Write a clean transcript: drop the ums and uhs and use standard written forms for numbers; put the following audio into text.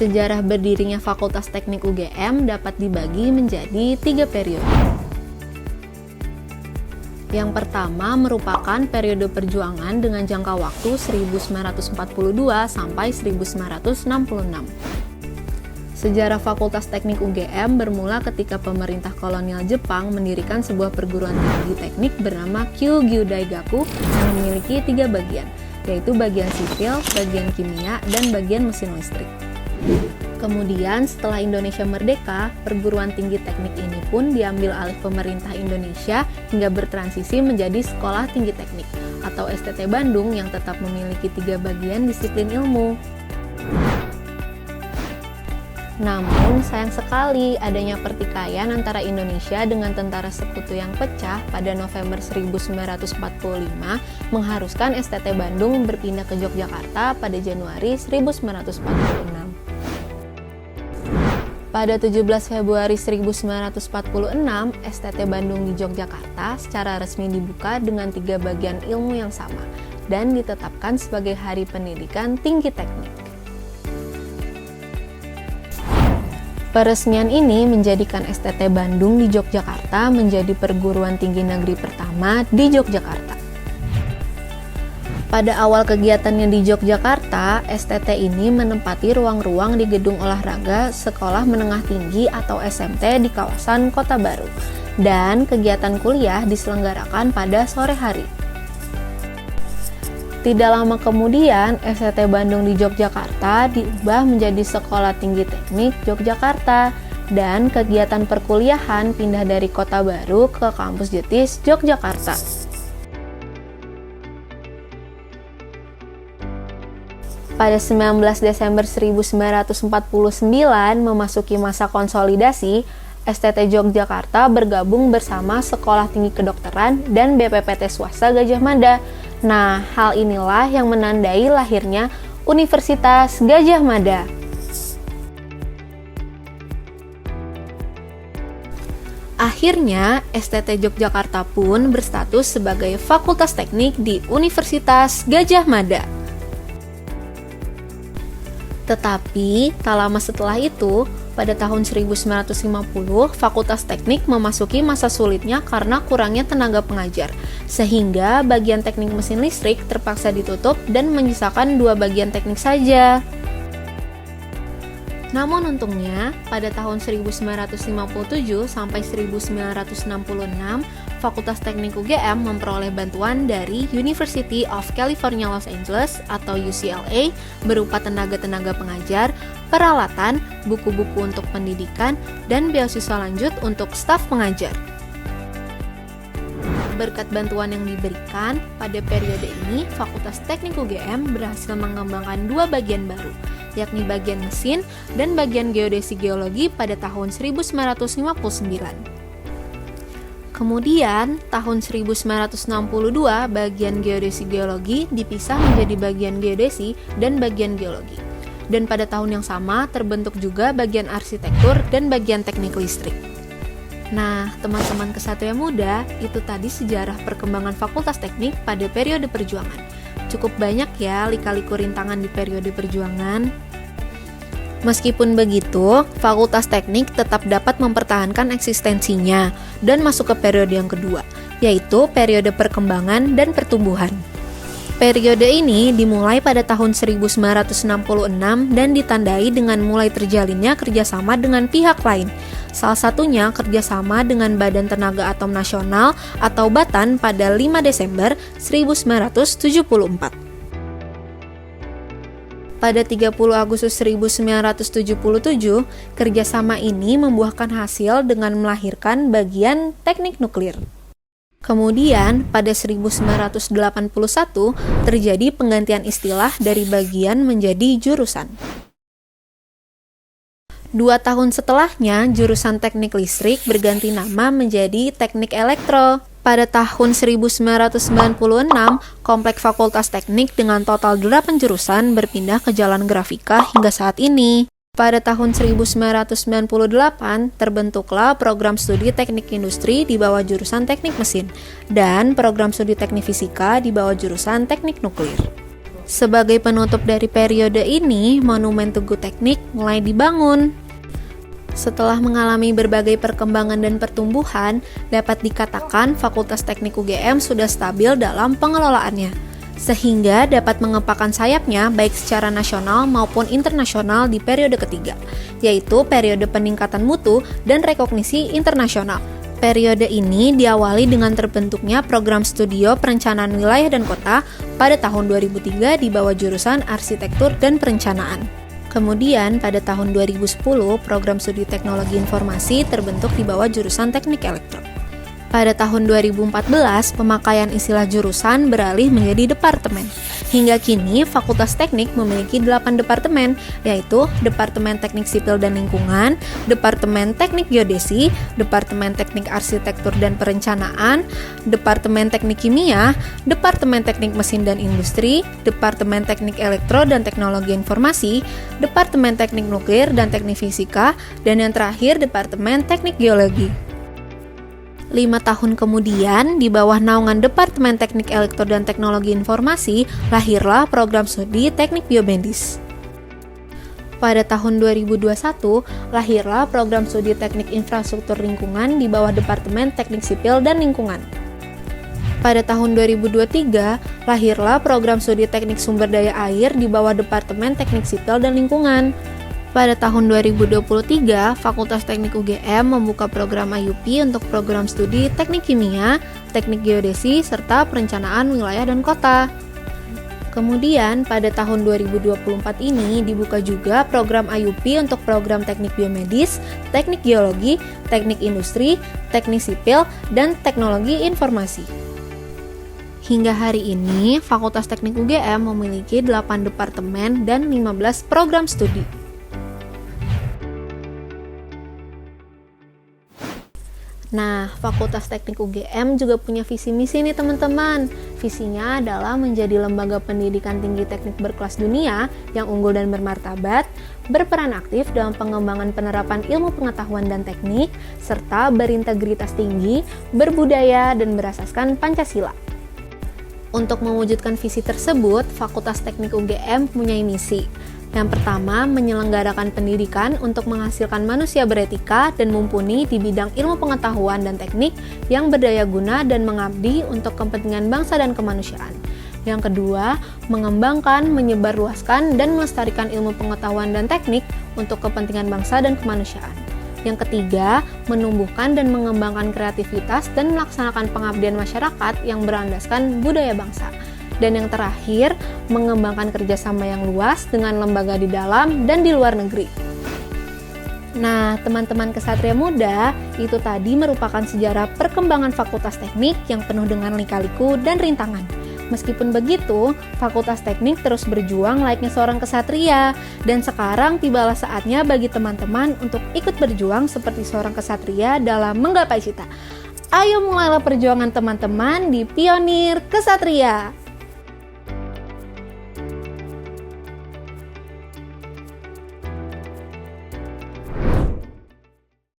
Sejarah berdirinya Fakultas Teknik UGM dapat dibagi menjadi 3 periode. Yang pertama merupakan periode perjuangan dengan jangka waktu 1942 sampai 1966. Sejarah Fakultas Teknik UGM bermula ketika pemerintah kolonial Jepang mendirikan sebuah perguruan tinggi teknik bernama Kyūgyū Daigaku yang memiliki 3 bagian, yaitu bagian sipil, bagian kimia, dan bagian mesin listrik. Kemudian setelah Indonesia merdeka, perguruan tinggi teknik ini pun diambil alih pemerintah Indonesia hingga bertransisi menjadi Sekolah Tinggi Teknik atau STT Bandung yang tetap memiliki 3 bagian disiplin ilmu. Namun sayang sekali adanya pertikaian antara Indonesia dengan tentara sekutu yang pecah pada November 1945 mengharuskan STT Bandung berpindah ke Yogyakarta pada Januari 1946. Pada 17 Februari 1946, STT Bandung di Yogyakarta secara resmi dibuka dengan 3 bagian ilmu yang sama dan ditetapkan sebagai Hari Pendidikan Tinggi Teknik. Peresmian ini menjadikan STT Bandung di Yogyakarta menjadi perguruan tinggi negeri pertama di Yogyakarta. Pada awal kegiatannya di Yogyakarta, STT ini menempati ruang-ruang di Gedung Olahraga Sekolah Menengah Tinggi atau SMT di kawasan Kota Baru, dan kegiatan kuliah diselenggarakan pada sore hari. Tidak lama kemudian, STT Bandung di Yogyakarta diubah menjadi Sekolah Tinggi Teknik Yogyakarta, dan kegiatan perkuliahan pindah dari Kota Baru ke Kampus Jetis, Yogyakarta. Pada 19 Desember 1949 memasuki masa konsolidasi, STT Yogyakarta bergabung bersama Sekolah Tinggi Kedokteran dan BPPT swasta Gadjah Mada. Nah, hal inilah yang menandai lahirnya Universitas Gadjah Mada. Akhirnya, STT Yogyakarta pun berstatus sebagai Fakultas Teknik di Universitas Gadjah Mada. Tetapi, tak lama setelah itu, pada tahun 1950, Fakultas Teknik memasuki masa sulitnya karena kurangnya tenaga pengajar, sehingga bagian teknik mesin listrik terpaksa ditutup dan menyisakan 2 bagian teknik saja. Namun untungnya, pada tahun 1957 sampai 1966, Fakultas Teknik UGM memperoleh bantuan dari University of California Los Angeles atau UCLA berupa tenaga-tenaga pengajar, peralatan, buku-buku untuk pendidikan, dan beasiswa lanjut untuk staf pengajar. Berkat bantuan yang diberikan, pada periode ini Fakultas Teknik UGM berhasil mengembangkan 2 bagian baru, yakni bagian mesin dan bagian geodesi geologi pada tahun 1959. Kemudian, tahun 1962, bagian geodesi geologi dipisah menjadi bagian geodesi dan bagian geologi. Dan pada tahun yang sama, terbentuk juga bagian arsitektur dan bagian teknik listrik. Nah, teman-teman Kesatria Muda, itu tadi sejarah perkembangan Fakultas Teknik pada periode perjuangan. Cukup banyak ya lika-liku rintangan di periode perjuangan. Meskipun begitu, Fakultas Teknik tetap dapat mempertahankan eksistensinya dan masuk ke periode yang kedua, yaitu periode perkembangan dan pertumbuhan. Periode ini dimulai pada tahun 1966 dan ditandai dengan mulai terjalinnya kerjasama dengan pihak lain. Salah satunya kerjasama dengan Badan Tenaga Atom Nasional atau BATAN pada 5 Desember 1974. Pada 30 Agustus 1977, kerjasama ini membuahkan hasil dengan melahirkan bagian teknik nuklir. Kemudian, pada 1981, terjadi penggantian istilah dari bagian menjadi jurusan. 2 tahun setelahnya, jurusan teknik listrik berganti nama menjadi teknik elektro. Pada tahun 1996, Komplek Fakultas Teknik dengan total 8 jurusan berpindah ke Jalan Grafika hingga saat ini. Pada tahun 1998, terbentuklah program studi teknik industri di bawah jurusan teknik mesin, dan program studi teknik fisika di bawah jurusan teknik nuklir. Sebagai penutup dari periode ini, Monumen Tugu Teknik mulai dibangun. Setelah mengalami berbagai perkembangan dan pertumbuhan, dapat dikatakan Fakultas Teknik UGM sudah stabil dalam pengelolaannya, sehingga dapat mengepakkan sayapnya baik secara nasional maupun internasional di periode ketiga, yaitu periode peningkatan mutu dan rekognisi internasional. Periode ini diawali dengan terbentuknya program studio perencanaan wilayah dan kota pada tahun 2003 di bawah jurusan Arsitektur dan Perencanaan. Kemudian pada tahun 2010, program studi Teknologi Informasi terbentuk di bawah jurusan Teknik Elektro. Pada tahun 2014, pemakaian istilah jurusan beralih menjadi departemen. Hingga kini, Fakultas Teknik memiliki 8 departemen, yaitu Departemen Teknik Sipil dan Lingkungan, Departemen Teknik Geodesi, Departemen Teknik Arsitektur dan Perencanaan, Departemen Teknik Kimia, Departemen Teknik Mesin dan Industri, Departemen Teknik Elektro dan Teknologi Informasi, Departemen Teknik Nuklir dan Teknik Fisika, dan yang terakhir Departemen Teknik Geologi. 5 tahun kemudian, di bawah naungan Departemen Teknik Elektro dan Teknologi Informasi, lahirlah program studi Teknik Biomedis. Pada tahun 2021, lahirlah program studi Teknik Infrastruktur Lingkungan di bawah Departemen Teknik Sipil dan Lingkungan. Pada tahun 2023, lahirlah program studi Teknik Sumber Daya Air di bawah Departemen Teknik Sipil dan Lingkungan. Pada tahun 2023, Fakultas Teknik UGM membuka program IUP untuk program studi Teknik Kimia, Teknik Geodesi, serta Perencanaan Wilayah dan Kota. Kemudian, pada tahun 2024 ini dibuka juga program IUP untuk program Teknik Biomedis, Teknik Geologi, Teknik Industri, Teknik Sipil, dan Teknologi Informasi. Hingga hari ini, Fakultas Teknik UGM memiliki 8 departemen dan 15 program studi. Nah, Fakultas Teknik UGM juga punya visi misi nih teman-teman. Visinya adalah menjadi lembaga pendidikan tinggi teknik berkelas dunia yang unggul dan bermartabat, berperan aktif dalam pengembangan penerapan ilmu pengetahuan dan teknik, serta berintegritas tinggi, berbudaya, dan berasaskan Pancasila. Untuk mewujudkan visi tersebut, Fakultas Teknik UGM punya misi. Yang pertama, menyelenggarakan pendidikan untuk menghasilkan manusia beretika dan mumpuni di bidang ilmu pengetahuan dan teknik yang berdaya guna dan mengabdi untuk kepentingan bangsa dan kemanusiaan. Yang kedua, mengembangkan, menyebarluaskan, dan melestarikan ilmu pengetahuan dan teknik untuk kepentingan bangsa dan kemanusiaan. Yang ketiga, menumbuhkan dan mengembangkan kreativitas dan melaksanakan pengabdian masyarakat yang berlandaskan budaya bangsa. Dan yang terakhir, mengembangkan kerjasama yang luas dengan lembaga di dalam dan di luar negeri. Nah, teman-teman Kesatria Muda, itu tadi merupakan sejarah perkembangan Fakultas Teknik yang penuh dengan lika-liku dan rintangan. Meskipun begitu, Fakultas Teknik terus berjuang layaknya seorang kesatria. Dan sekarang tibalah saatnya bagi teman-teman untuk ikut berjuang seperti seorang kesatria dalam menggapai cita. Ayo mulailah perjuangan teman-teman di Pionir Kesatria.